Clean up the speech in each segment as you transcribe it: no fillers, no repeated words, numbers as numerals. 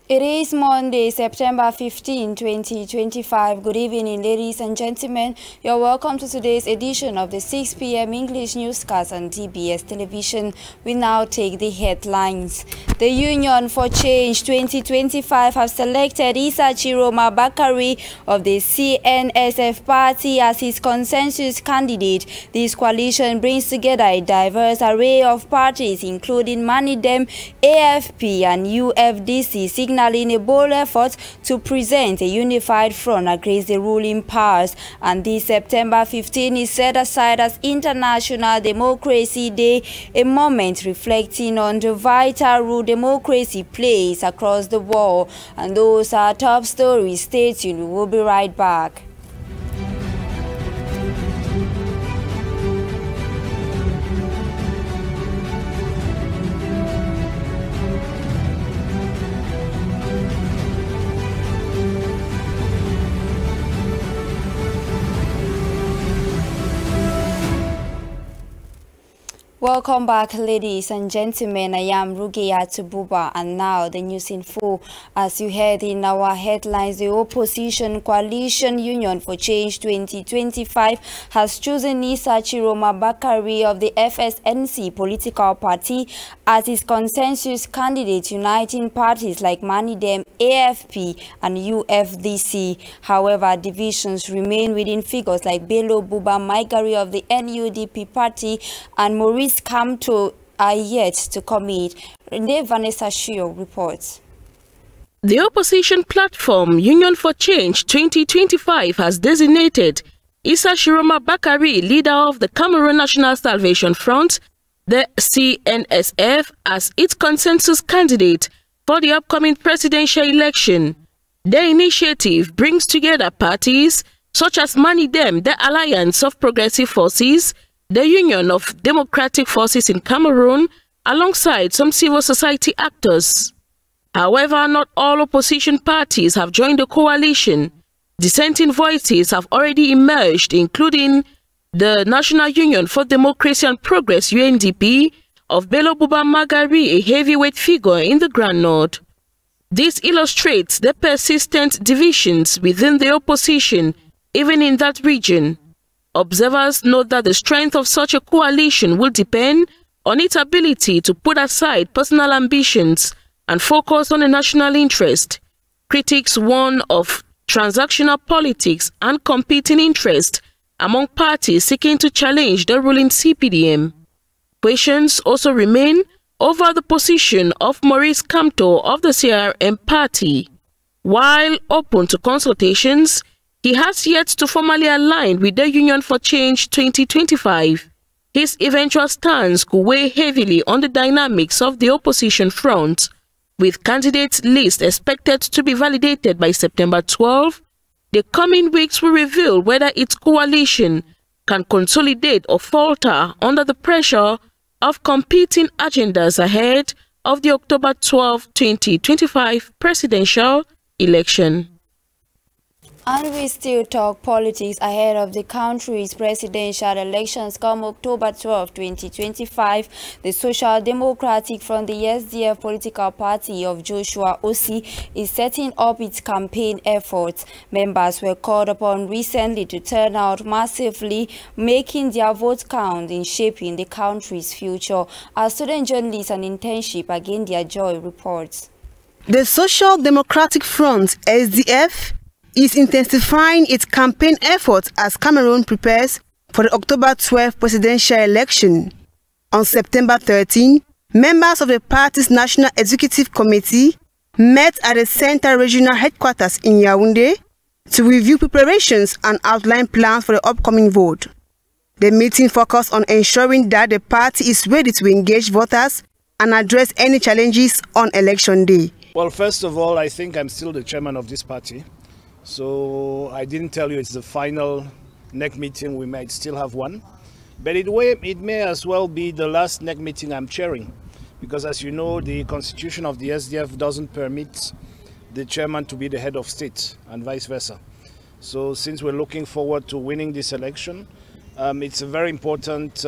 It is Monday, September 15, 2025. Good evening, ladies and gentlemen. You're welcome to today's edition of the 6 p.m. English newscast on TBS television. We now take the headlines. The Union for Change 2025 have selected ISSA BAKARY of the CNSF party as his consensus candidate. This coalition brings together a diverse array of parties, including Manidem, AFP, and UFDC, signaling a bold effort to present a unified front against the ruling powers. And this September 15 is set aside as International Democracy Day, a moment reflecting on the vital role democracy plays across the world. And those are top stories. Stay tuned. We will be right back. Welcome back, ladies and gentlemen. I am RUGEIYATOU BUBA, and now the news in full. As you heard in our headlines, the opposition coalition Union for Change 2025 has chosen TCHIROMA BAKARY of the FSNC political party as its consensus candidate, uniting parties like Manidem, AFP, and UFDC. However, divisions remain within figures like BUBA Maigari of the NUDP party and Maurice CAMEROON are yet to commit. Vanessa Shio reports. The opposition platform Union for Change 2025 has designated TCHIROMA BAKARY, leader of the Cameroon National Salvation Front, the CNSF, as its consensus candidate for the upcoming presidential election. The initiative brings together parties such as Manidem, the Alliance of Progressive Forces, the Union of Democratic Forces in Cameroon, alongside some civil society actors. However, not all opposition parties have joined the coalition. Dissenting voices have already emerged, including the National Union for Democracy and Progress UNDP of BUBA Maigari, a heavyweight figure in the Grand North. This illustrates the persistent divisions within the opposition, even in that region. Observers note that the strength of such a coalition will depend on its ability to put aside personal ambitions and focus on the national interest. Critics warn of transactional politics and competing interests among parties seeking to challenge the ruling CPDM. Questions also remain over the position of Maurice CAMEROON of the CRM party. While open to consultations, he has yet to formally align with the Union for Change 2025. His eventual stance could weigh heavily on the dynamics of the opposition front. With candidate list expected to be validated by September 12, the coming weeks will reveal whether its coalition can consolidate or falter under the pressure of competing agendas ahead of the October 12, 2025 presidential election. And we still talk politics ahead of the country's presidential elections come October 12, 2025. The Social Democratic Front, the SDF political party of Joshua Osi, is setting up its campaign efforts. Members were called upon recently to turn out massively, making their vote count in shaping the country's future. Our student journalists on internship again their joy reports. The Social Democratic Front, SDF, is intensifying its campaign efforts as Cameroon prepares for the October 12 presidential election. On September 13, members of the party's National Executive Committee met at the Central Regional Headquarters in Yaoundé to review preparations and outline plans for the upcoming vote. The meeting focused on ensuring that the party is ready to engage voters and address any challenges on election day. Well, first of all, I think I'm still the chairman of this party. So I didn't tell you it's the final NEC meeting. We might still have one. But it may as well be the last NEC meeting I'm chairing. Because as you know, the constitution of the SDF doesn't permit the chairman to be the head of state and vice versa. So since we're looking forward to winning this election, it's a very important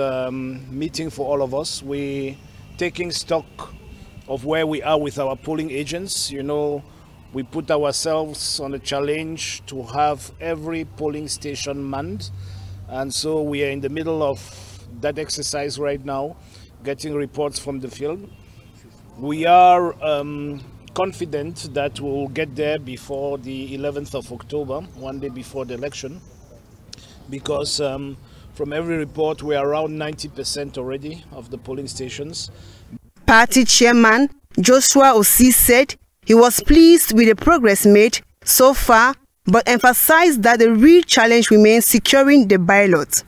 meeting for all of us. We're taking stock of where we are with our polling agents. You know, we put ourselves on a challenge to have every polling station manned. And so we are in the middle of that exercise right now, getting reports from the field. We are confident that we'll get there before the 11th of October, one day before the election, because from every report, we are around 90% already of the polling stations. Party chairman Joshua Osi said he was pleased with the progress made so far, but emphasized that the real challenge remains securing the ballot.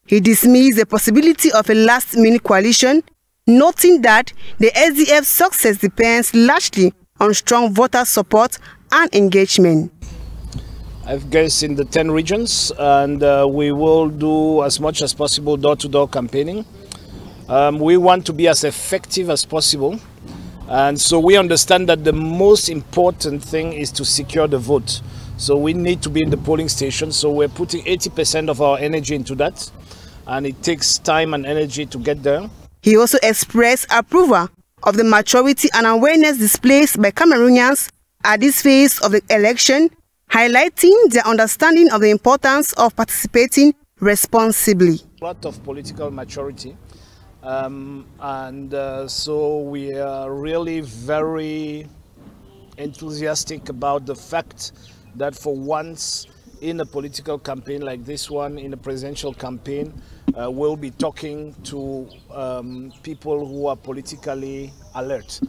He dismissed the possibility of a last-minute coalition, noting that the SDF's success depends largely on strong voter support and engagement. I guess in the 10 regions, and we will do as much as possible door-to-door campaigning. We want to be as effective as possible, and so we understand that the most important thing is to secure the vote. So we need to be in the polling station, so we're putting 80% of our energy into that, and it takes time and energy to get there. He also expressed approval of the maturity and awareness displayed by Cameroonians at this phase of the election, highlighting their understanding of the importance of participating responsibly. A lot of political maturity, so we are really very enthusiastic about the fact that for once in a political campaign like this one, in a presidential campaign, we'll be talking to people who are politically alert.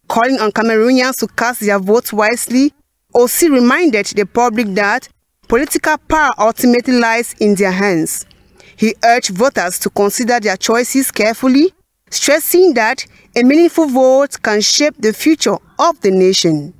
Calling on Cameroonians to cast their votes wisely, Osi reminded the public that political power ultimately lies in their hands. He urged voters to consider their choices carefully, stressing that a meaningful vote can shape the future of the nation.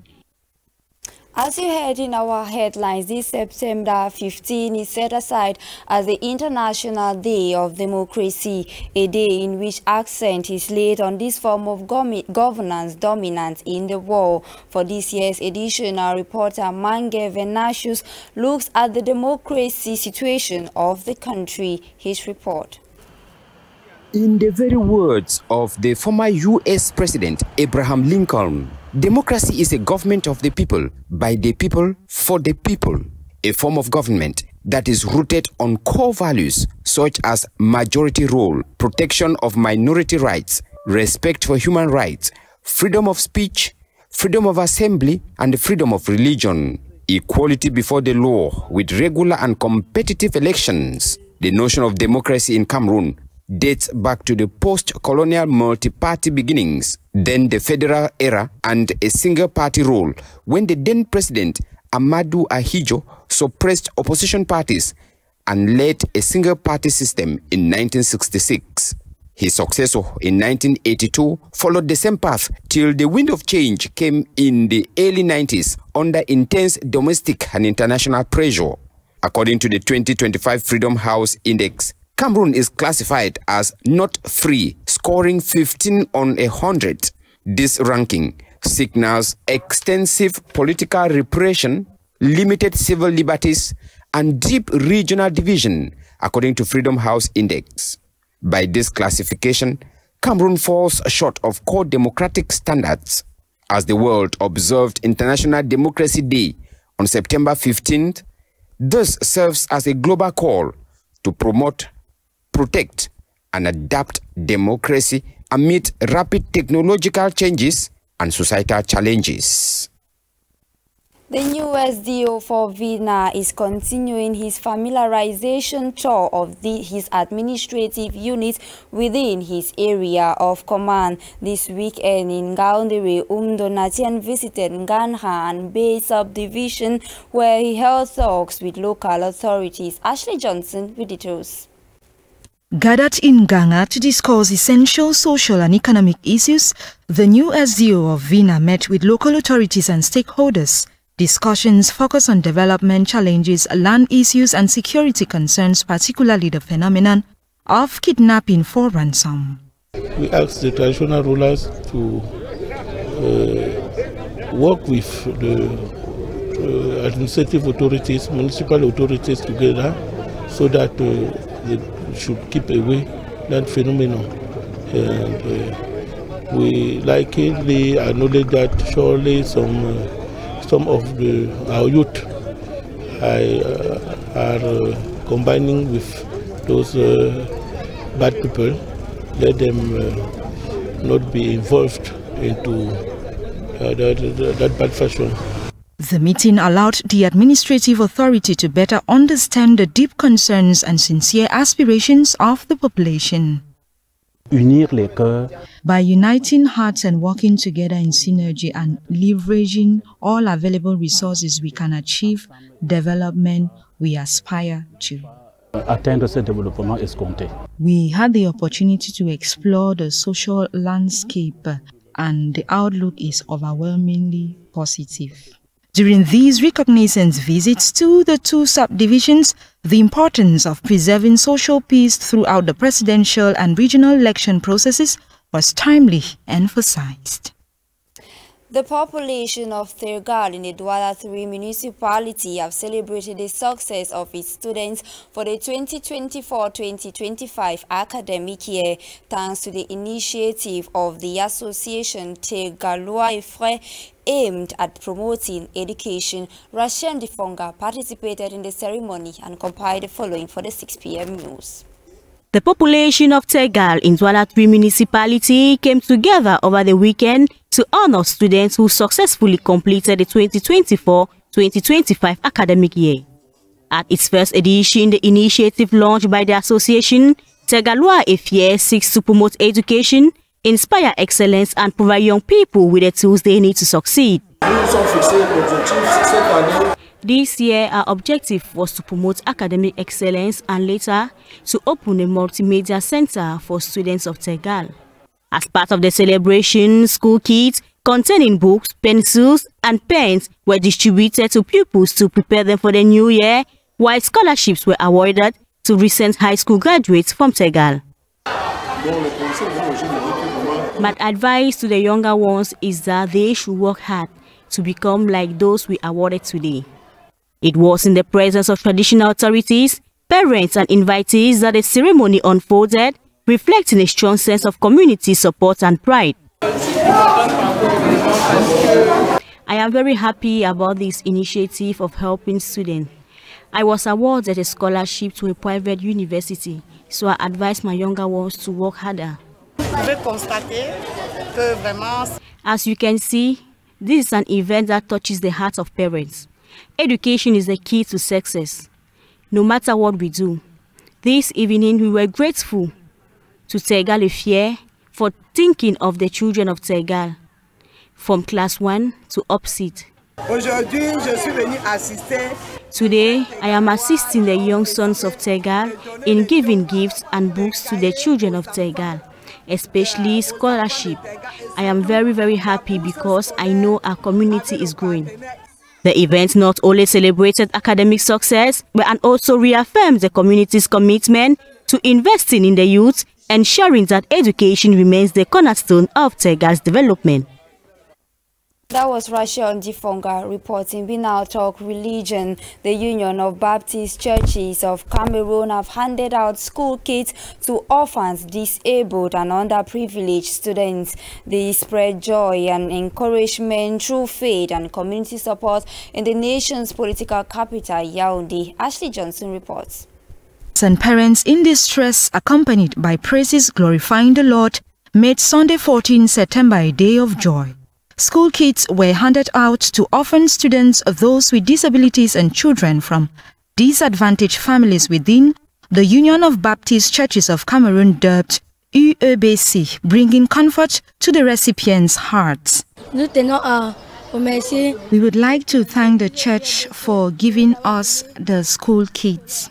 As you heard in our headlines, this September 15 is set aside as the International Day of Democracy, a day in which accent is laid on this form of governance dominant in the world. For this year's edition, our reporter Mange Venasius looks at the democracy situation of the country. His report. In the very words of the former U.S. President Abraham Lincoln, democracy is a government of the people, by the people, for the people. A form of government that is rooted on core values such as majority rule, protection of minority rights, respect for human rights, freedom of speech, freedom of assembly, and freedom of religion, equality before the law with regular and competitive elections. The notion of democracy in Cameroon dates back to the post-colonial multi-party beginnings, then the federal era and a single-party rule when the then president Amadou Ahidjo suppressed opposition parties and led a single-party system in 1966. His successor in 1982 followed the same path till the wind of change came in the early 90s under intense domestic and international pressure. According to the 2025 Freedom House Index, Cameroon is classified as not free, scoring 15 on 100. This ranking signals extensive political repression, limited civil liberties, and deep regional division, according to Freedom House Index. By this classification, Cameroon falls short of core democratic standards. As the world observed International Democracy Day on September 15th, this serves as a global call to promote, protect, and adapt democracy amid rapid technological changes and societal challenges. The new SDO for VINA is continuing his familiarization tour of his administrative units within his area of command. This weekend in Gaoundere, Donatien visited Nganha and Bay subdivision where he held talks with local authorities. Ashley Johnson with details. Gathered in Ganga to discuss essential social and economic issues, the new SDO of VINA met with local authorities and stakeholders. Discussions focus on development challenges, land issues and security concerns, particularly the phenomenon of kidnapping for ransom. We asked the traditional rulers to work with the administrative authorities, municipal authorities together so that they should keep away that phenomenon. And we likely acknowledge that surely some of our youth are combining with those bad people. Let them not be involved into that bad fashion. The meeting allowed the administrative authority to better understand the deep concerns and sincere aspirations of the population. By uniting hearts and working together in synergy and leveraging all available resources, we can achieve development we aspire to. We had the opportunity to explore the social landscape, and the outlook is overwhelmingly positive. During these reconnaissance visits to the two subdivisions, the importance of preserving social peace throughout the presidential and regional election processes was timely emphasized. The population of Tergal in the Douala 3 municipality have celebrated the success of its students for the 2024-2025 academic year thanks to the initiative of the association Tergalois Frères aimed at promoting education. Rachel Difonga participated in the ceremony and compiled the following for the 6 p.m. news. The population of Tergal in Douala 3 municipality came together over the weekend to honor students who successfully completed the 2024-2025 academic year. At its first edition, the initiative launched by the association, Tergalois Frères seeks to promote education, inspire excellence and provide young people with the tools they need to succeed. This year, our objective was to promote academic excellence and later to open a multimedia center for students of Tergal. As part of the celebration, school kits containing books, pencils, and pens were distributed to pupils to prepare them for the new year, while scholarships were awarded to recent high school graduates from Tergal. My advice to the younger ones is that they should work hard to become like those we awarded today. It was in the presence of traditional authorities, parents, and invitees that the ceremony unfolded, reflecting a strong sense of community support and pride. I am very happy about this initiative of helping students. I was awarded a scholarship to a private university, so I advise my younger ones to work harder. As you can see, this is an event that touches the hearts of parents. Education is the key to success, no matter what we do. This evening, we were grateful to Tergal Frères for thinking of the children of Tergal, from class 1 to upseat. Today, I am assisting the young sons of Tergal in giving gifts and books to the children of Tergal, especially scholarship. I am very, very happy because I know our community is growing. The event not only celebrated academic success, but also reaffirmed the community's commitment to investing in the youth, ensuring that education remains the cornerstone of Tergal's development. That was Rachel Difonga reporting. We now talk religion. The Union of Baptist Churches of Cameroon have handed out school kits to orphans, disabled and underprivileged students. They spread joy and encouragement through faith and community support in the nation's political capital, Yaoundé. Ashley Johnson reports. And parents in distress, accompanied by praises glorifying the Lord, made Sunday 14 September a day of joy. School kits were handed out to orphan students, those with disabilities and children from disadvantaged families within the Union of Baptist Churches of Cameroon, dubbed UEBC, bringing comfort to the recipients' hearts. We would like to thank the church for giving us the school kits.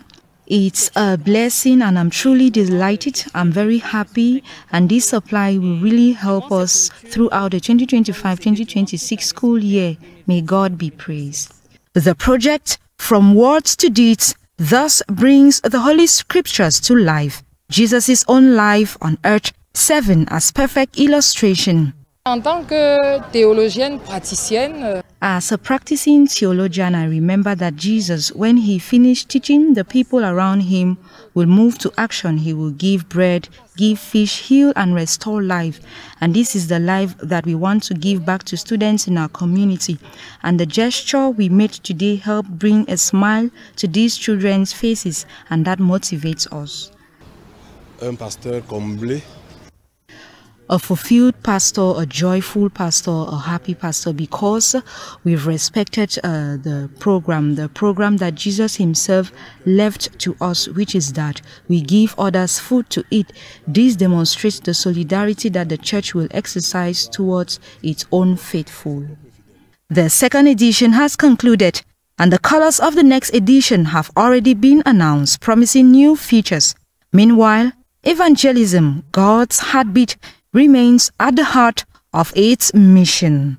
It's a blessing and I'm truly delighted. I'm very happy, and this supply will really help us throughout the 2025-2026 school year. May God be praised. The project, From Words to Deeds, thus brings the Holy Scriptures to life. Jesus' own life on earth, 7 as perfect illustration. En tant que théologienne praticienne, as a practicing theologian, I remember that Jesus, when he finished teaching the people around him, will move to action. He will give bread, give fish, heal and restore life. And this is the life that we want to give back to students in our community. And the gesture we made today helped bring a smile to these children's faces, and that motivates us. Un pasteur comblé. A fulfilled pastor, a joyful pastor, a happy pastor, because we've respected the program that Jesus himself left to us, which is that we give others food to eat. This demonstrates the solidarity that the church will exercise towards its own faithful. The second edition has concluded, and the colors of the next edition have already been announced, promising new features. Meanwhile, evangelism, God's heartbeat, remains at the heart of its mission.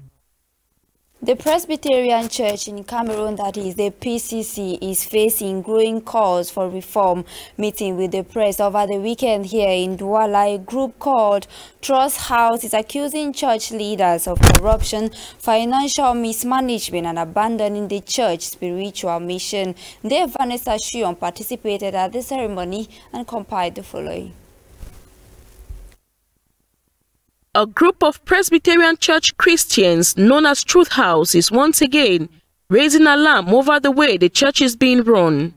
The Presbyterian Church in Cameroon, that is the PCC, is facing growing calls for reform. Meeting with the press over the weekend here in Douala, a group called Trust House is accusing church leaders of corruption, financial mismanagement and abandoning the church spiritual mission. There, Vanessa Shion participated at the ceremony and compiled the following. A group of Presbyterian Church Christians known as Truth House is once again raising alarm over the way the church is being run.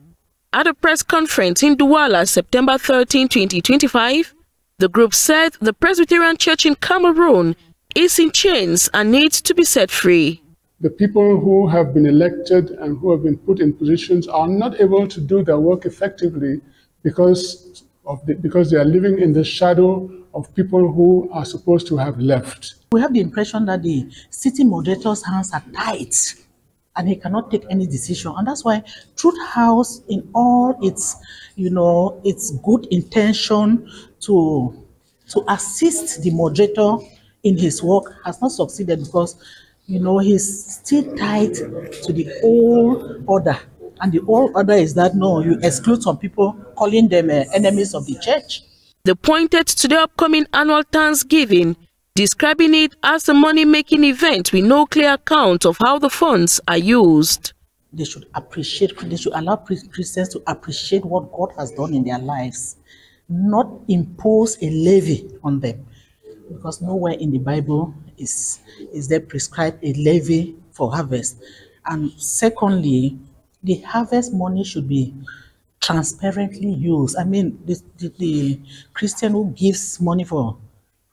At a press conference in Douala, September 13, 2025, the group said the Presbyterian Church in Cameroon is in chains and needs to be set free. The people who have been elected and who have been put in positions are not able to do their work effectively because they are living in the shadow of people who are supposed to have left. We have the impression that the city moderator's hands are tied and he cannot take any decision. And that's why Truth House, in all its, its good intention to assist the moderator in his work, has not succeeded because, he's still tied to the old order. And the old order is that, no, you exclude some people, calling them enemies of the church. They pointed to the upcoming annual Thanksgiving, describing it as a money-making event with no clear account of how the funds are used. They should allow Christians to appreciate what God has done in their lives, not impose a levy on them. Because nowhere in the Bible is there prescribed a levy for harvest. And secondly, the harvest money should be transparently used. I mean, the Christian who gives money for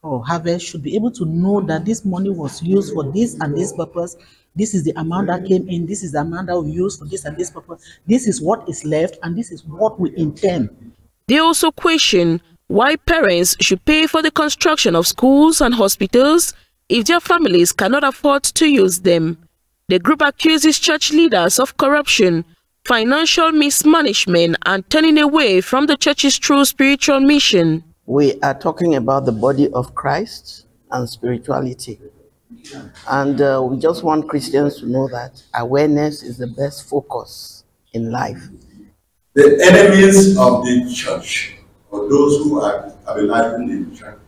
harvest should be able to know that this money was used for this and this purpose. This is the amount that came in. This is the amount that we used for this and this purpose. This is what is left, and this is what we intend. They also question why parents should pay for the construction of schools and hospitals if their families cannot afford to use them. The group accuses church leaders of corruption, financial mismanagement and turning away from the church's true spiritual mission. We are talking about the body of Christ and spirituality. And we just want Christians to know that awareness is the best focus in life. The enemies of the church, or those who are stabilizing the church,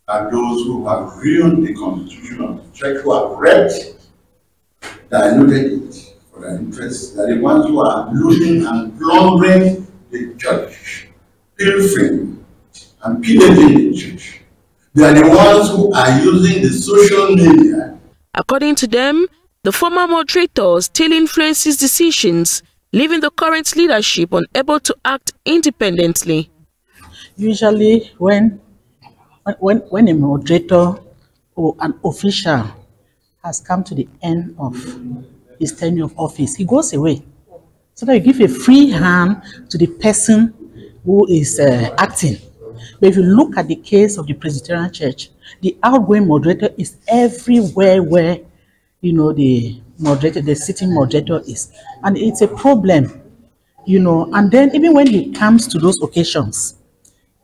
are those who have ruined the constitution of the church, who have raped, diluted it, their interests. They are the ones who are looting and plundering the church, pilfering and pillaging the church. They are the ones who are using the social media. According to them, the former moderator still influences decisions, leaving the current leadership unable to act independently. Usually, when a moderator or an official has come to the end of his tenure of office, he goes away. So that you give a free hand to the person who is acting. But if you look at the case of the Presbyterian Church, the outgoing moderator is everywhere where the sitting moderator is. And it's a problem, and then even when he comes to those occasions,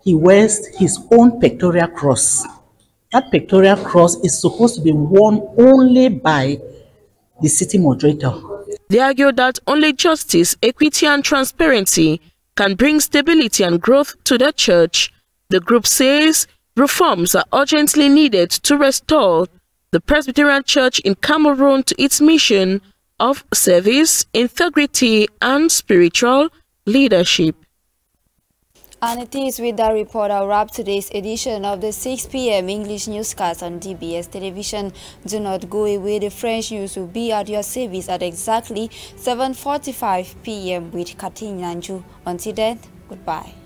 he wears his own pectoral cross. That pectoral cross is supposed to be worn only by the city moderator. They argue that only justice, equity and transparency can bring stability and growth to the church. The group says reforms are urgently needed to restore the Presbyterian Church in Cameroon to its mission of service, integrity and spiritual leadership. And it is with that report I'll wrap today's edition of the 6 p.m. English newscast on DBS television. Do not go away. The French news will be at your service at exactly 7:45 p.m. with Katin Nanju. Until then, goodbye.